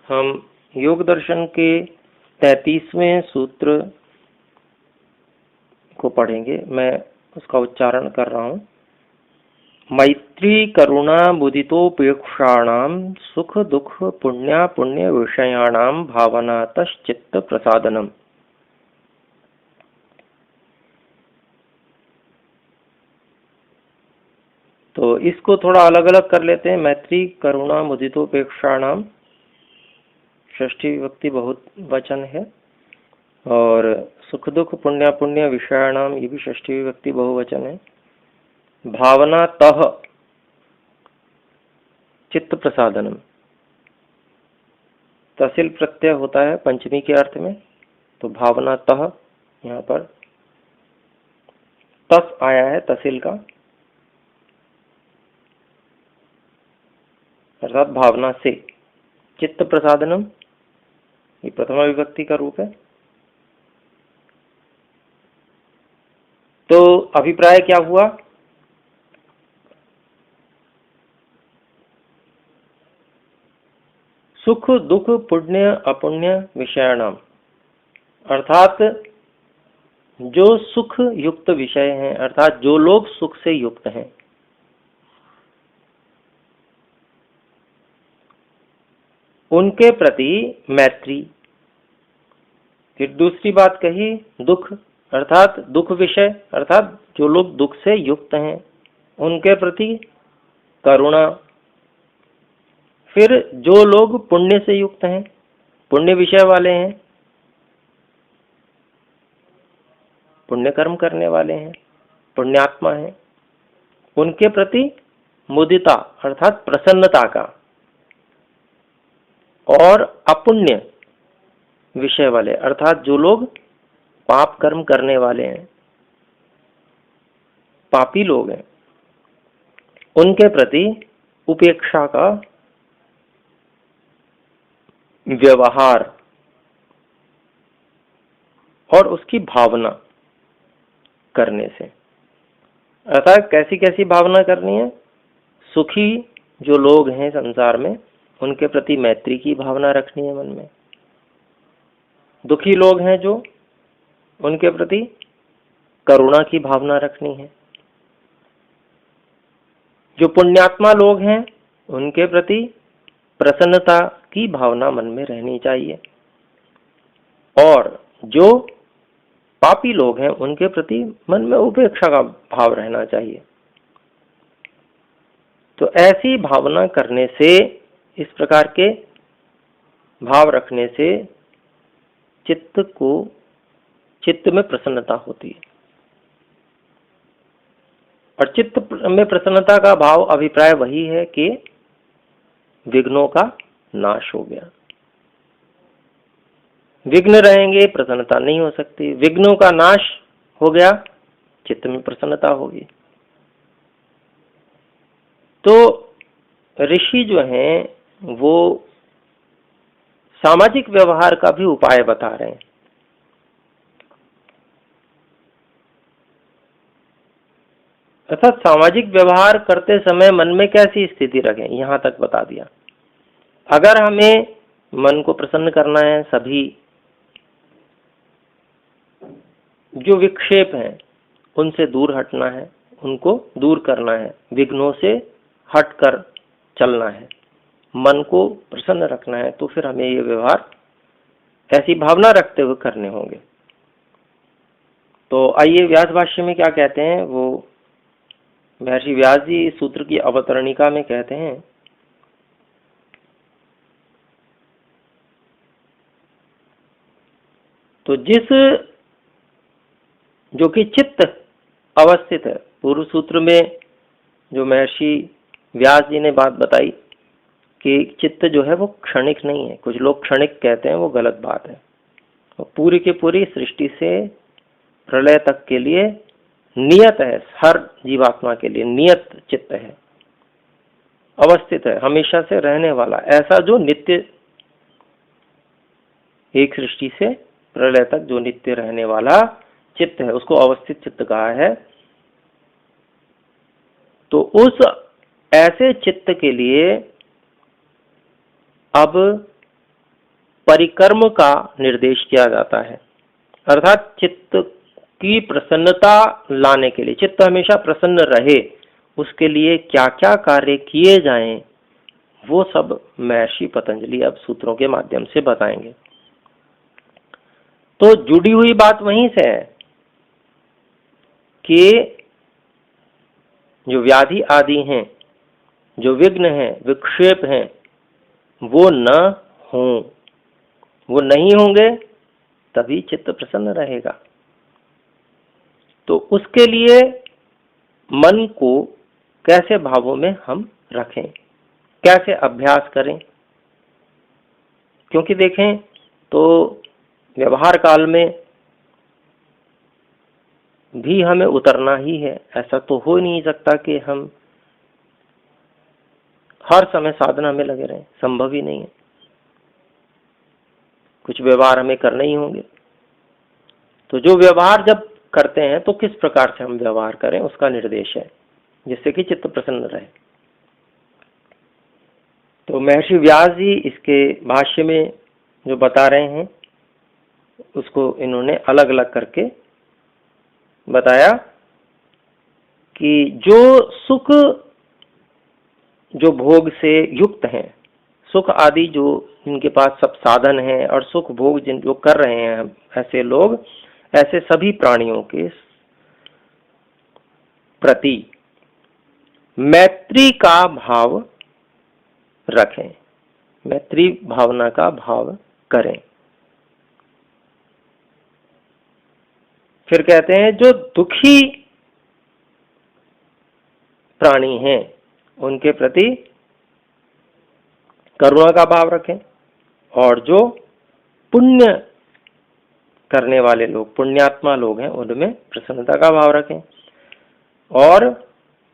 हम योग दर्शन के 33वें सूत्र को पढ़ेंगे। मैं उसका उच्चारण कर रहा हूँ। मैत्री करुणा मुदितोपेक्षाणाम सुख दुख पुण्या पुण्य विषयाणाम भावनातश्चित्त प्रसादनम। तो इसको थोड़ा अलग अलग कर लेते हैं। मैत्री करुणा मुदितोपेक्षाणाम षष्ठी विभक्ति बहुत वचन है, और सुख दुख पुण्य पुण्य विषयाणाम ये भी षष्ठी विभक्ति बहुवचन है। भावना तह चित्त प्रसादनम, तहसील प्रत्यय होता है पंचमी के अर्थ में, तो भावना तह यहाँ पर तस आया है तहसील का, अर्थात भावना से। चित्त प्रसादनम ये प्रथमा विभक्ति का रूप है। तो अभिप्राय क्या हुआ? सुख दुख पुण्य अपुण्य विषयाणाम, अर्थात जो सुख युक्त विषय हैं, अर्थात जो लोग सुख से युक्त हैं, उनके प्रति मैत्री। फिर दूसरी बात कही दुख, अर्थात दुख विषय, अर्थात जो लोग दुख से युक्त हैं उनके प्रति करुणा। फिर जो लोग पुण्य से युक्त हैं, पुण्य विषय वाले हैं, पुण्य कर्म करने वाले हैं, पुण्यात्मा हैं, उनके प्रति मुदिता अर्थात प्रसन्नता का। और अपुण्य विषय वाले अर्थात जो लोग पाप कर्म करने वाले हैं, पापी लोग हैं, उनके प्रति उपेक्षा का व्यवहार और उसकी भावना करने से। अर्थात कैसी कैसी भावना करनी है? सुखी जो लोग हैं संसार में उनके प्रति मैत्री की भावना रखनी है मन में। दुखी लोग हैं जो, उनके प्रति करुणा की भावना रखनी है। जो पुण्यात्मा लोग हैं उनके प्रति प्रसन्नता की भावना मन में रहनी चाहिए, और जो पापी लोग हैं उनके प्रति मन में उपेक्षा का भाव रहना चाहिए। तो ऐसी भावना करने से, इस प्रकार के भाव रखने से चित्त में प्रसन्नता होती है। और चित्त में प्रसन्नता का भाव अभिप्राय वही है कि विघ्नों का नाश हो गया। विघ्न रहेंगे प्रसन्नता नहीं हो सकती, विघ्नों का नाश हो गया चित्त में प्रसन्नता होगी। तो ऋषि जो हैं वो सामाजिक व्यवहार का भी उपाय बता रहे हैं। अर्थात सामाजिक व्यवहार करते समय मन में कैसी स्थिति रखें, यहां तक बता दिया। अगर हमें मन को प्रसन्न करना है, सभी जो विक्षेप हैं उनसे दूर हटना है, उनको दूर करना है, विघ्नों से हटकर चलना है, मन को प्रसन्न रखना है, तो फिर हमें ये व्यवहार ऐसी भावना रखते हुए करने होंगे। तो आइए व्यास भाष्य में क्या कहते हैं। वो महर्षि व्यास जी इस सूत्र की अवतरणिका में कहते हैं, तो जिस जो कि चित्त अवस्थित है, पूर्व सूत्र में जो महर्षि व्यास जी ने बात बताई कि चित्त जो है वो क्षणिक नहीं है। कुछ लोग क्षणिक कहते हैं, वो गलत बात है। वो पूरी की पूरी सृष्टि से प्रलय तक के लिए नियत है, हर जीवात्मा के लिए नियत चित्त है, अवस्थित है, हमेशा से रहने वाला, ऐसा जो नित्य, एक सृष्टि से प्रलय तक जो नित्य रहने वाला चित्त है उसको अवस्थित चित्त कहा है। तो उस ऐसे चित्त के लिए अब परिकर्म का निर्देश किया जाता है। अर्थात चित्त की प्रसन्नता लाने के लिए, चित्त हमेशा प्रसन्न रहे, उसके लिए क्या क्या कार्य किए जाएं, वो सब महर्षि पतंजलि अब सूत्रों के माध्यम से बताएंगे। तो जुड़ी हुई बात वहीं से है कि जो व्याधि आदि हैं, जो विघ्न हैं, विक्षेप हैं, वो न हों, वो नहीं होंगे तभी चित्त प्रसन्न रहेगा। तो उसके लिए मन को कैसे भावों में हम रखें, कैसे अभ्यास करें, क्योंकि देखें तो व्यवहार काल में भी हमें उतरना ही है। ऐसा तो हो नहीं सकता कि हम हर समय साधना में लगे रहें, संभव ही नहीं है। कुछ व्यवहार हमें करने ही होंगे। तो जो व्यवहार जब करते हैं तो किस प्रकार से हम व्यवहार करें, उसका निर्देश है, जिससे कि चित्त प्रसन्न रहे। तो महर्षि व्यास जी इसके भाष्य में जो बता रहे हैं उसको इन्होंने अलग अलग करके बताया कि जो सुख, जो भोग से युक्त हैं, सुख आदि जो इनके पास सब साधन हैं और सुख भोग जिन जो कर रहे हैं ऐसे लोग, ऐसे सभी प्राणियों के प्रति मैत्री का भाव रखें, मैत्री भावना का भाव करें। फिर कहते हैं जो दुखी प्राणी हैं उनके प्रति करुणा का भाव रखें, और जो पुण्य करने वाले लोग, पुण्यात्मा लोग हैं, उनमें प्रसन्नता का भाव रखें, और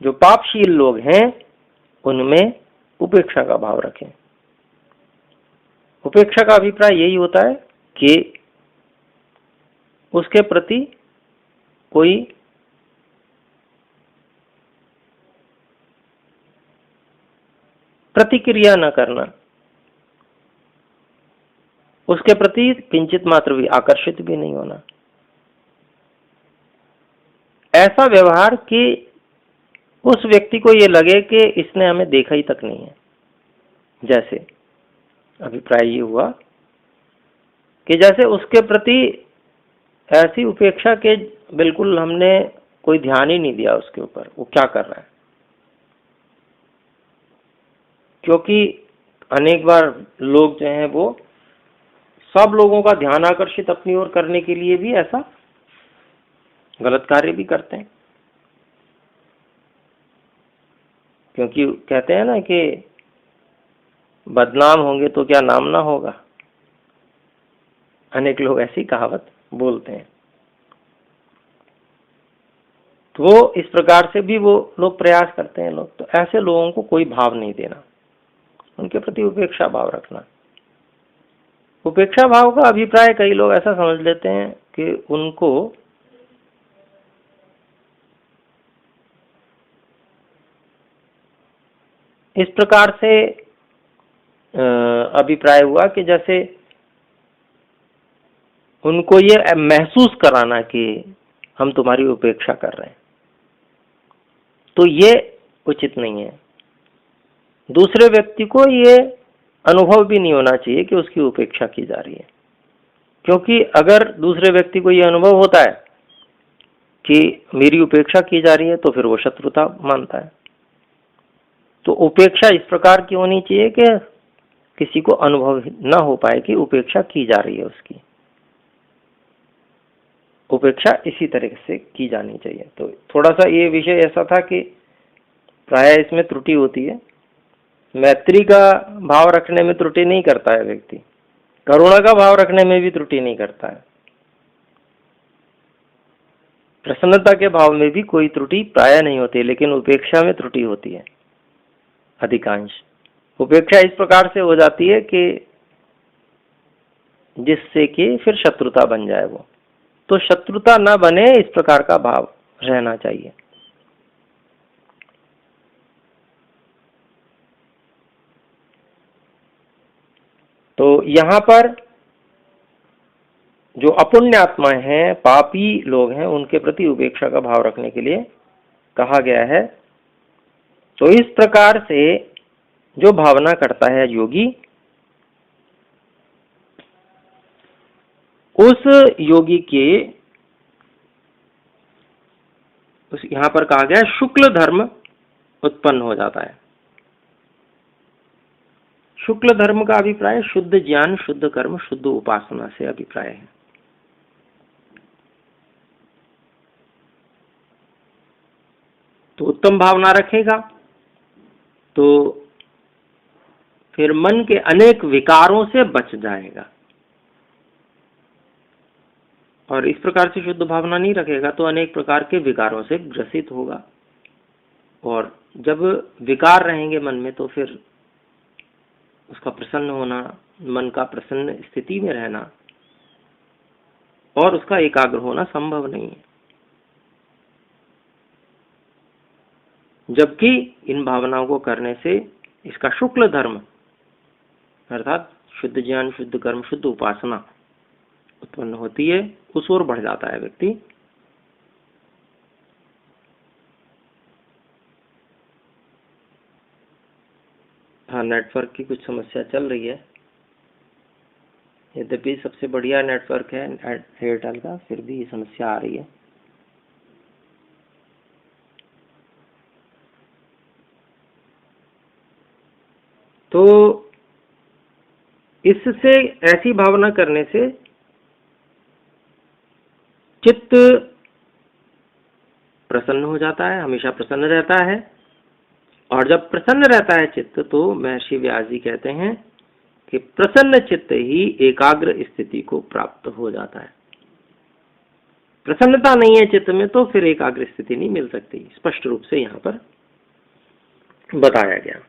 जो पापशील लोग हैं उनमें उपेक्षा का भाव रखें। उपेक्षा का अभिप्राय यही होता है कि उसके प्रति कोई प्रतिक्रिया न करना, उसके प्रति किंचित मात्र भी आकर्षित भी नहीं होना। ऐसा व्यवहार कि उस व्यक्ति को ये लगे कि इसने हमें देखा ही तक नहीं है। जैसे अभिप्राय ये हुआ कि जैसे उसके प्रति ऐसी उपेक्षा के बिल्कुल हमने कोई ध्यान ही नहीं दिया उसके ऊपर, वो क्या कर रहा है। क्योंकि अनेक बार लोग जो हैं वो सब लोगों का ध्यान आकर्षित अपनी ओर करने के लिए भी ऐसा गलत कार्य भी करते हैं। क्योंकि कहते हैं ना कि बदनाम होंगे तो क्या नाम ना होगा। अनेक लोग ऐसी कहावत बोलते हैं। तो इस प्रकार से भी वो लोग प्रयास करते हैं लोग। तो ऐसे लोगों को कोई भाव नहीं देना, उनके प्रति उपेक्षा भाव रखना। उपेक्षा भाव का अभिप्राय कई लोग ऐसा समझ लेते हैं कि उनको इस प्रकार से अभिप्राय हुआ कि जैसे उनको ये महसूस कराना कि हम तुम्हारी उपेक्षा कर रहे हैं। तो ये उचित नहीं है। दूसरे व्यक्ति को ये अनुभव भी नहीं होना चाहिए कि उसकी उपेक्षा की जा रही है। क्योंकि अगर दूसरे व्यक्ति को ये अनुभव होता है कि मेरी उपेक्षा की जा रही है तो फिर वो शत्रुता मानता है। तो उपेक्षा इस प्रकार की होनी चाहिए कि किसी को अनुभव न हो पाए कि उपेक्षा की जा रही है उसकी। उपेक्षा इसी तरह से की जानी चाहिए। तो थोड़ा सा ये विषय ऐसा था कि प्रायः इसमें त्रुटि होती है। मैत्री का भाव रखने में त्रुटि नहीं करता है व्यक्ति, करुणा का भाव रखने में भी त्रुटि नहीं करता है, प्रसन्नता के भाव में भी कोई त्रुटि प्रायः नहीं होती, लेकिन उपेक्षा में त्रुटि होती है अधिकांश। उपेक्षा इस प्रकार से हो जाती है कि जिससे कि फिर शत्रुता बन जाए वो। तो शत्रुता न बने इस प्रकार का भाव रहना चाहिए। तो यहाँ पर जो अपुण्य आत्माएं हैं, पापी लोग हैं, उनके प्रति उपेक्षा का भाव रखने के लिए कहा गया है। तो इस प्रकार से जो भावना करता है योगी, उस योगी के यहां पर कहा गया शुक्ल धर्म उत्पन्न हो जाता है। शुक्ल धर्म का अभिप्राय शुद्ध ज्ञान, शुद्ध कर्म, शुद्ध उपासना से अभिप्राय है। तो उत्तम भावना रखेगा तो फिर मन के अनेक विकारों से बच जाएगा, और इस प्रकार से शुद्ध भावना नहीं रखेगा तो अनेक प्रकार के विकारों से ग्रसित होगा। और जब विकार रहेंगे मन में तो फिर उसका प्रसन्न होना, मन का प्रसन्न स्थिति में रहना और उसका एकाग्र होना संभव नहीं है। जबकि इन भावनाओं को करने से इसका शुक्ल धर्म अर्थात शुद्ध ज्ञान, शुद्ध कर्म, शुद्ध उपासना उत्पन्न होती है, उस ओर बढ़ जाता है व्यक्ति। हाँ, नेटवर्क की कुछ समस्या चल रही है, यद्यपि सबसे बढ़िया नेटवर्क है एयरटेल का, फिर भी समस्या आ रही है। तो इससे, ऐसी भावना करने से चित्त प्रसन्न हो जाता है, हमेशा प्रसन्न रहता है। और जब प्रसन्न रहता है चित्त तो महर्षि व्यास जी कहते हैं कि प्रसन्न चित्त ही एकाग्र स्थिति को प्राप्त हो जाता है। प्रसन्नता नहीं है चित्त में तो फिर एकाग्र स्थिति नहीं मिल सकती, स्पष्ट रूप से यहाँ पर बताया गया।